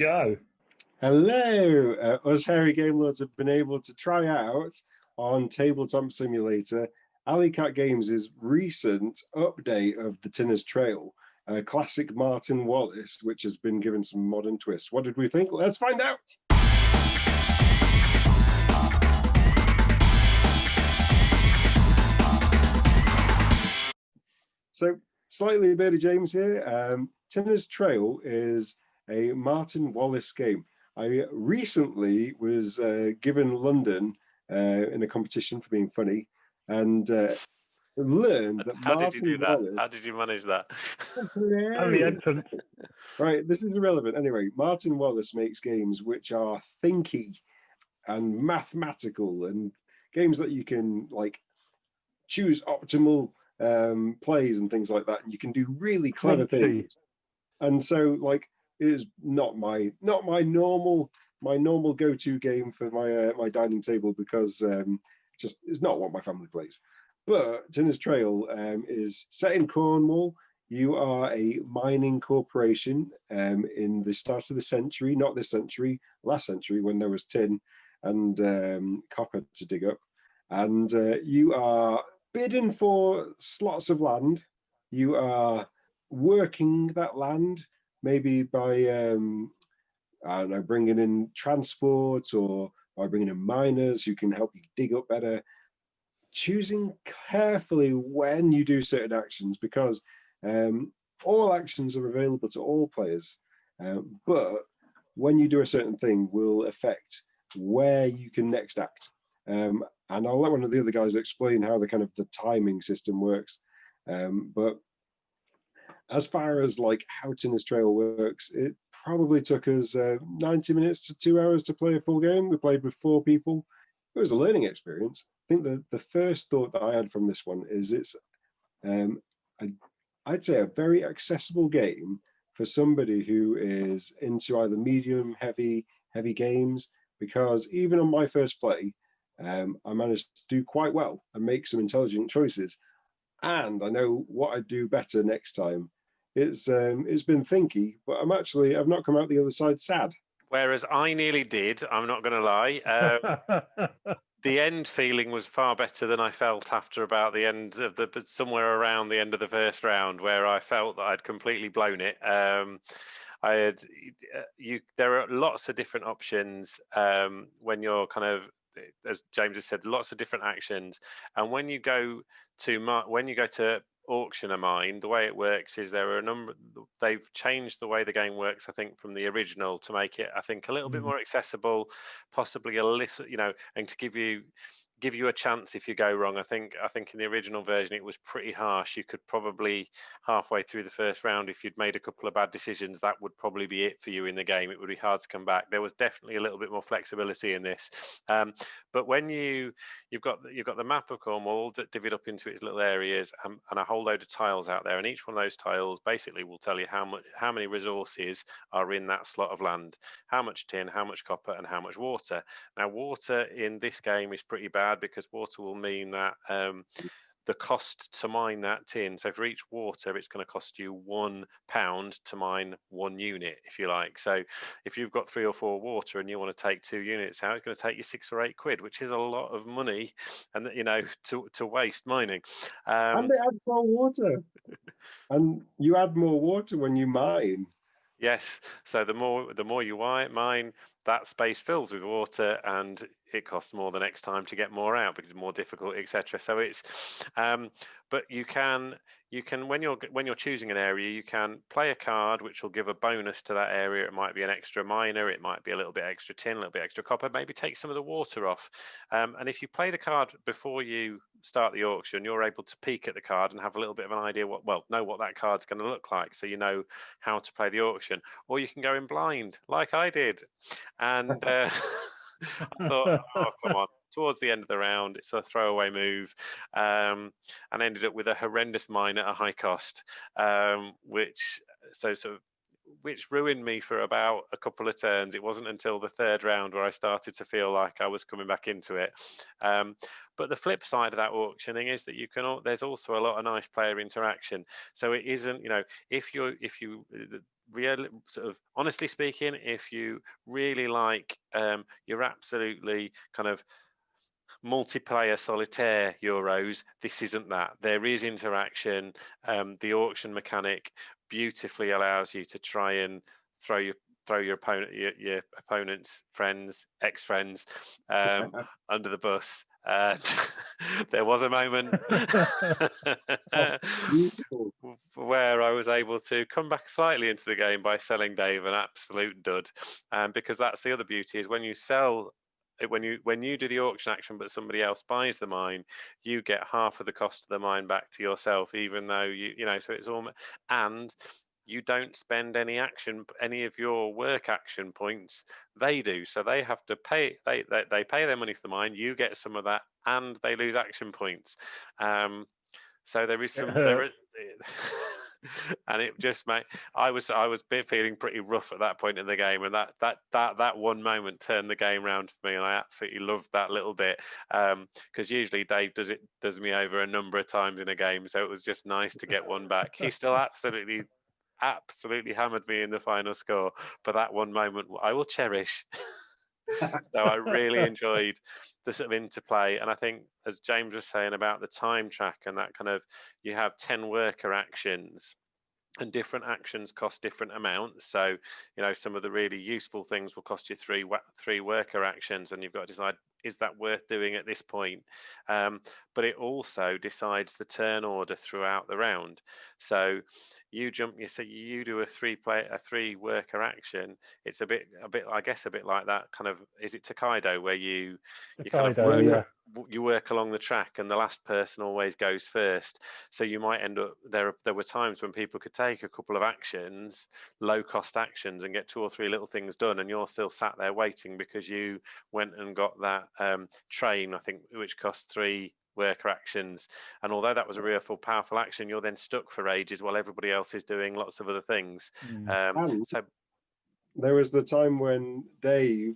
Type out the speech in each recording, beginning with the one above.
Joe. Hello! Us Hairy Game Lords have been able to try out on Tabletop Simulator Alley Cat Games' recent update of the Tinner'S Trail, classic Martin Wallace, which has been given some modern twists. What did we think? Let's find out! So, slightly Beardy James here. Tinner'S Trail is a Martin Wallace game. I recently was given London in a competition for being funny, and learned that How did you do that? Wallace... How did you manage that? Only entrance. Right, this is irrelevant. Anyway, Martin Wallace makes games which are thinky and mathematical, and games that you can like choose optimal plays and things like that, and you can do really clever things. And so, like, it is not my normal go-to game for my dining table, because just it's not what my family plays. But Tinner'S Trail is set in Cornwall. You are a mining corporation in the start of the century, not this century, last century, when there was tin and copper to dig up. And you are bidding for slots of land. You are working that land, maybe by I don't know, bringing in transport, or by bringing in miners who can help you dig up better. Choosing carefully when you do certain actions, because all actions are available to all players, but when you do a certain thing will affect where you can next act. And I'll let one of the other guys explain how the timing system works. But as far as like how Tinner'S Trail works, it probably took us 90 minutes to 2 hours to play a full game. We played with 4 people. It was a learning experience. I think the first thought that I had from this one is it's, I'd say, a very accessible game for somebody who is into either medium, heavy games, because even on my first play, I managed to do quite well and make some intelligent choices. And I know what I'd do better next time. It's been thinky, but I've not come out the other side sad. Whereas I nearly did, I'm not going to lie. The end feeling was far better than I felt after about the end of somewhere around the end of the first round, where I felt that I'd completely blown it. There are lots of different options when you're kind of, as James has said, lots of different actions. And when you go to auction a mine, the way it works is they've changed the way the game works, I think, from the original to make it, I think, a little bit more accessible, possibly a little, and to give you a chance if you go wrong. I think in the original version it was pretty harsh. You could probably halfway through the first round, if you'd made a couple of bad decisions, that would probably be it for you in the game. It would be hard to come back. There was definitely a little bit more flexibility in this. But when you've got the map of Cornwall that divvied up into its little areas, and a whole load of tiles out there, and each one of those tiles basically will tell you how many resources are in that slot of land, how much tin, how much copper, and how much water. Now, water in this game is pretty bad, because water will mean that the cost to mine that tin, so for each water it's going to cost you £1 to mine 1 unit, if you like. So if you've got 3 or 4 water and you want to take 2 units out, it's going to take you 6 or 8 quid, which is a lot of money, and to waste mining. And they add more water. And you add more water when you mine. Yes, so the more you mine, that space fills with water, and it costs more the next time to get more out, because it's more difficult, etc. So it's, but you can when you're choosing an area, you can play a card which will give a bonus to that area. It might be an extra miner, it might be a little bit extra tin, a little bit extra copper, maybe take some of the water off. And if you play the card before you start the auction, you're able to peek at the card and have a little bit of an idea know what that card's going to look like, so you know how to play the auction. Or you can go in blind, like I did. And I thought, oh, come on. Towards the end of the round, it's a throwaway move, and ended up with a horrendous mine at a high cost, which ruined me for about a couple of turns. It wasn't until the third round where I started to feel like I was coming back into it. But the flip side of that auctioning is that there's also a lot of nice player interaction. So it isn't, if sort of honestly speaking, if you really like you're absolutely kind of multiplayer solitaire Euros, this isn't that. There is interaction. The auction mechanic beautifully allows you to try and throw your opponent's friends, ex-friends, under the bus. There was a moment Beautiful. where I was able to come back slightly into the game by selling Dave an absolute dud, because that's the other beauty is when you sell. When you do the auction action, but somebody else buys the mine, you get half of the cost of the mine back to yourself, even though you know. So it's all, and you don't spend any of your work action points. They do, so they have to pay. They pay their money for the mine. You get some of that, and they lose action points. So there is some there. And it just made I was feeling pretty rough at that point in the game, and that one moment turned the game around for me, and I absolutely loved that little bit, because usually Dave does me over a number of times in a game, so it was just nice to get one back. He still absolutely hammered me in the final score, but that one moment I will cherish. So I really enjoyed the sort of interplay, and I think, as James was saying about the time track and that kind of, you have 10 worker actions, and different actions cost different amounts. So, you know, some of the really useful things will cost you three worker actions, and you've got to decide, is that worth doing at this point? But it also decides the turn order throughout the round. So you do a three worker action. It's a bit I guess a bit like that kind of, is it Tokaido, where you kind of you work along the track, and the last person always goes first. So you might end up there were times when people could take a couple of actions, low cost actions, and get 2 or 3 little things done, and you're still sat there waiting because you went and got that train, I think, which cost 3 worker actions. And although that was a real powerful action, you're then stuck for ages while everybody else is doing lots of other things. So there was the time when Dave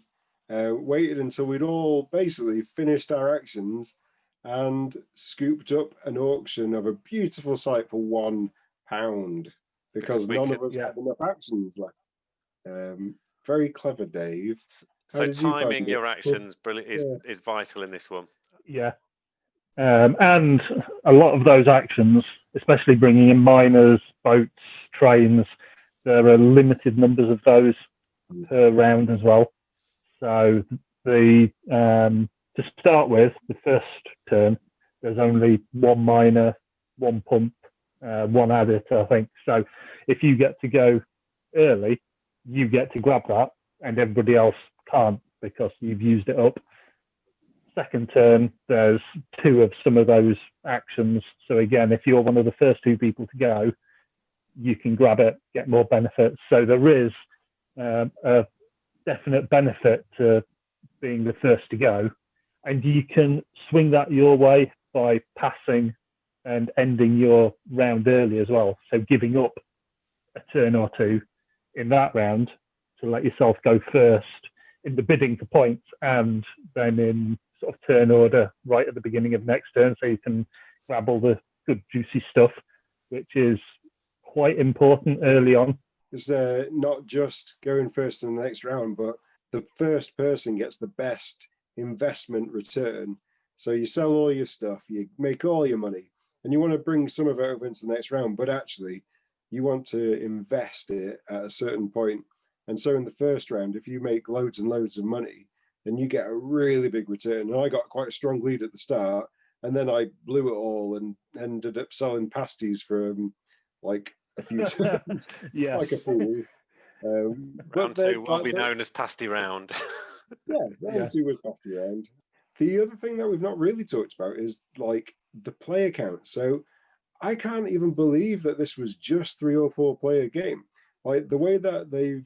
waited until we'd all basically finished our actions and scooped up an auction of a beautiful site for £1, because none of us had enough actions left. Very clever, Dave. So timing your actions is vital in this one. Yeah. And a lot of those actions, especially bringing in miners, boats, trains, there are limited numbers of those per round as well. So to start with, the first turn, there's only 1 miner, 1 pump, 1 adit, I think. So if you get to go early, you get to grab that, and everybody else can't because you've used it up. Second turn, there's 2 of some of those actions. So again, if you're one of the first 2 people to go, you can grab it, get more benefits. So there is a definite benefit to being the first to go, and you can swing that your way by passing and ending your round early as well. So giving up a turn or 2 in that round to let yourself go first in the bidding for points, and then in sort of turn order right at the beginning of next turn, so you can grab all the good juicy stuff, which is quite important early on. It's not just going first in the next round, but the first person gets the best investment return. So you sell all your stuff, you make all your money, and you want to bring some of it over into the next round, but actually you want to invest it at a certain point. And so in the first round, if you make loads and loads of money, then you get a really big return. And I got quite a strong lead at the start, and then I blew it all and ended up selling pasties for like a few turns. Yeah, like a fool. Round 2 will be known as pasty round. round 2 was pasty round. The other thing that we've not really talked about is like the player count. So I can't even believe that this was just 3 or 4 player game. Like the way that they've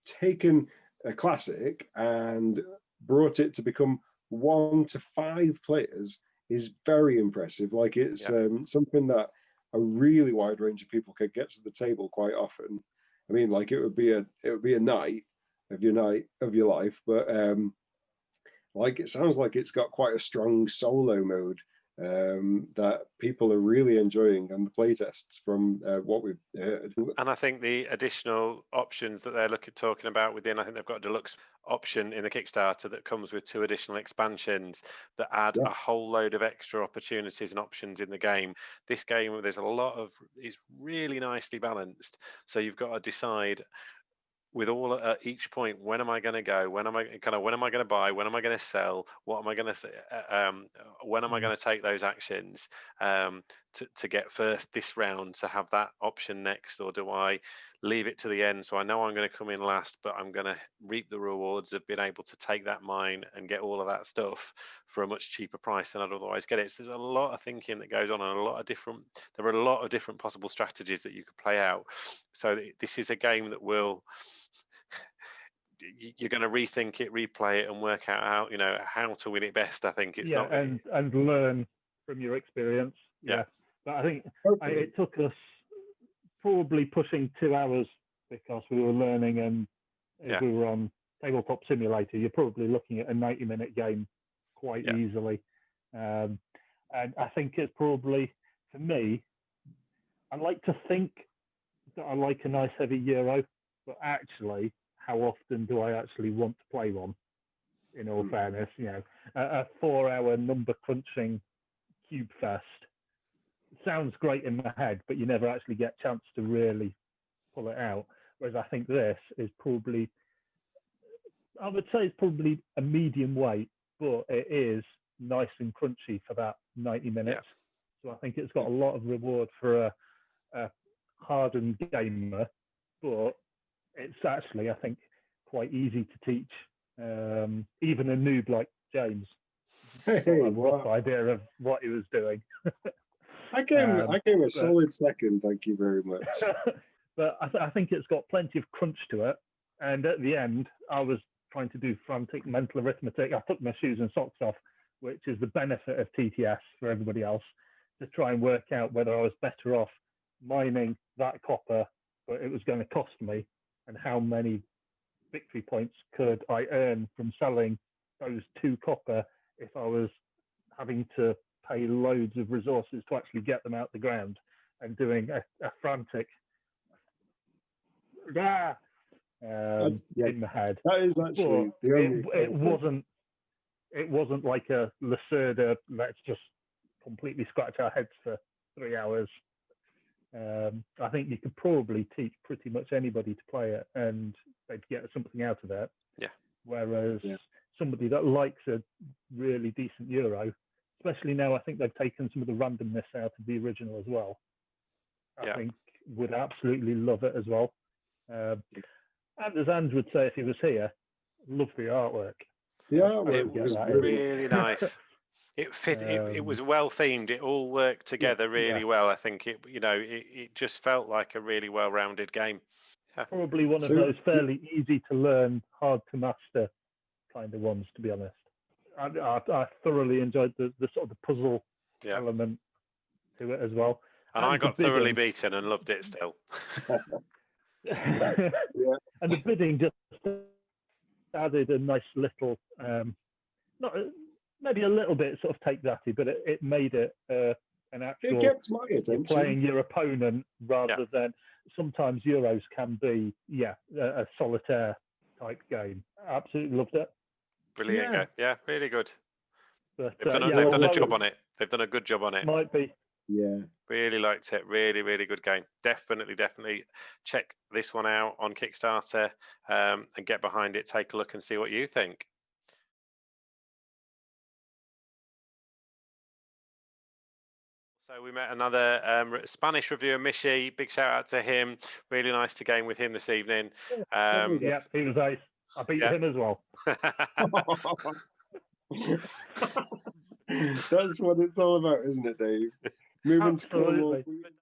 taken a classic and brought it to become 1 to 5 players is very impressive. Like it's something that a really wide range of people could get to the table quite often. I mean, like it would be a night of your life, but like it sounds like it's got quite a strong solo mode that people are really enjoying, and the playtests from what we've heard. And I think the additional options that they're talking about within, I think they've got a deluxe option in the Kickstarter that comes with 2 additional expansions that add a whole load of extra opportunities and options in the game. This game, there's a lot of, it's really nicely balanced. So you've got to decide with all at each point, when am I going to go? When am I going to buy? When am I going to sell? What am I going to when am I going to take those actions to get first this round, to have that option next, or do I leave it to the end so I know I'm going to come in last, but I'm going to reap the rewards of being able to take that mine and get all of that stuff for a much cheaper price than I'd otherwise get it. So there's a lot of thinking that goes on, and there are a lot of different possible strategies that you could play out. So this is a game that you're going to rethink it, replay it, and work out how to win it best. I think it's not and learn from your experience. Yeah. But I think it took us probably pushing 2 hours because we were learning, and if we were on Tabletop Simulator, you're probably looking at a 90-minute game quite easily. And I think it's probably, for me, I like to think that I like a nice heavy Euro, but actually, how often do I actually want to play one? In all fairness, a 4-hour number crunching cube fest sounds great in my head, but you never actually get a chance to really pull it out. Whereas I think this is probably, I would say it's probably a medium weight, but it is nice and crunchy for that 90 minutes. So I think it's got a lot of reward for a hardened gamer, but it's actually, I think, quite easy to teach even a noob like James. A rough idea of what he was doing. I came a solid second, thank you very much. But I think it's got plenty of crunch to it. And at the end, I was trying to do frantic mental arithmetic. I took my shoes and socks off, which is the benefit of TTS for everybody else, to try and work out whether I was better off mining that copper, but it was going to cost me, and how many victory points could I earn from selling those 2 copper if I was having to pay loads of resources to actually get them out the ground, and doing a frantic in the head. That is actually the only it wasn't like a Lacerda, let's just completely scratch our heads for 3 hours. I think you could probably teach pretty much anybody to play it and they'd get something out of it. Yeah. Whereas somebody that likes a really decent Euro, especially now I think they've taken some of the randomness out of the original as well, I think would absolutely love it as well. And as Andrew would say if he was here, love the artwork. Yeah, it was really nice. It fit. It was well themed. It all worked together really well. I think it just felt like a really well-rounded game. Probably one of those fairly easy to learn, hard to master kind of ones, to be honest. I thoroughly enjoyed the sort of the puzzle element to it as well. And I got thoroughly beaten and loved it still. And the bidding just added a nice little, maybe a little bit sort of take thatty, but it made it an actual. It kept my attention. Playing your opponent rather than sometimes Euros can be a solitaire type game. Absolutely loved it. Brilliant, really good. But, they've done a job on it. They've done a good job on it. Might be. Yeah. Really liked it. Really, really good game. Definitely check this one out on Kickstarter and get behind it. Take a look and see what you think. So we met another Spanish reviewer, Mishi. Big shout out to him. Really nice to game with him this evening. Yeah, he was ace. I beat him as well. That's what it's all about, isn't it, Dave? Moving to